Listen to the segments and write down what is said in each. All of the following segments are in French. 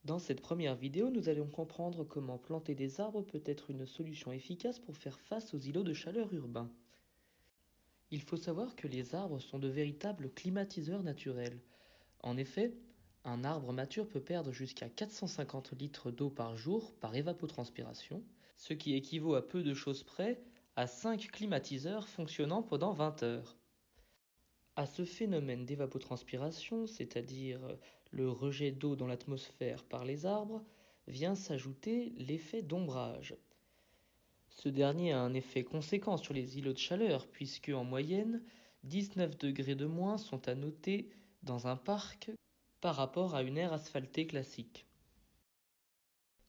Dans cette première vidéo, nous allons comprendre comment planter des arbres peut être une solution efficace pour faire face aux îlots de chaleur urbains. Il faut savoir que les arbres sont de véritables climatiseurs naturels. En effet, un arbre mature peut perdre jusqu'à 450 litres d'eau par jour par évapotranspiration, ce qui équivaut à peu de choses près à 5 climatiseurs fonctionnant pendant 20 heures. À ce phénomène d'évapotranspiration, c'est-à-dire le rejet d'eau dans l'atmosphère par les arbres, vient s'ajouter l'effet d'ombrage. Ce dernier a un effet conséquent sur les îlots de chaleur puisque, en moyenne, 19 degrés de moins sont à noter dans un parc par rapport à une aire asphaltée classique.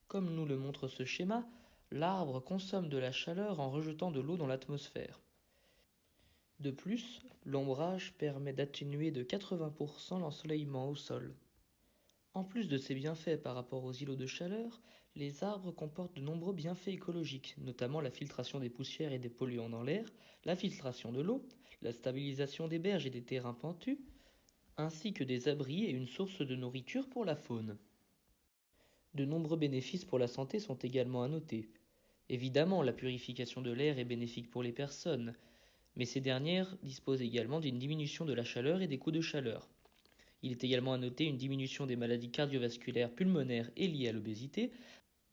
Comme nous le montre ce schéma, l'arbre consomme de la chaleur en rejetant de l'eau dans l'atmosphère. De plus, l'ombrage permet d'atténuer de 80% l'ensoleillement au sol. En plus de ces bienfaits par rapport aux îlots de chaleur, les arbres comportent de nombreux bienfaits écologiques, notamment la filtration des poussières et des polluants dans l'air, la filtration de l'eau, la stabilisation des berges et des terrains pentus, ainsi que des abris et une source de nourriture pour la faune. De nombreux bénéfices pour la santé sont également à noter. Évidemment, la purification de l'air est bénéfique pour les personnes, mais ces dernières disposent également d'une diminution de la chaleur et des coups de chaleur. Il est également à noter une diminution des maladies cardiovasculaires, pulmonaires et liées à l'obésité,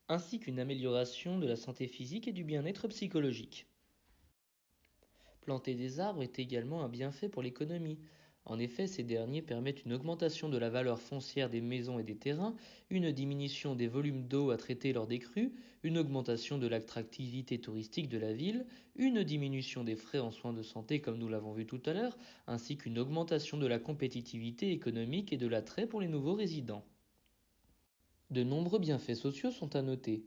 ainsi qu'une amélioration de la santé physique et du bien-être psychologique. Planter des arbres est également un bienfait pour l'économie. En effet, ces derniers permettent une augmentation de la valeur foncière des maisons et des terrains, une diminution des volumes d'eau à traiter lors des crues, une augmentation de l'attractivité touristique de la ville, une diminution des frais en soins de santé comme nous l'avons vu tout à l'heure, ainsi qu'une augmentation de la compétitivité économique et de l'attrait pour les nouveaux résidents. De nombreux bienfaits sociaux sont à noter.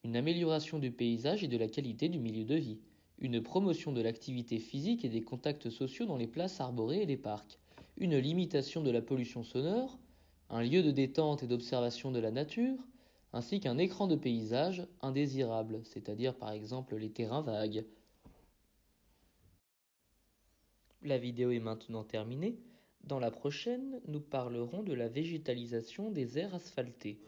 Une amélioration du paysage et de la qualité du milieu de vie, une promotion de l'activité physique et des contacts sociaux dans les places arborées et les parcs, une limitation de la pollution sonore, un lieu de détente et d'observation de la nature, ainsi qu'un écran de paysage indésirable, c'est-à-dire par exemple les terrains vagues. La vidéo est maintenant terminée. Dans la prochaine, nous parlerons de la végétalisation des aires asphaltées.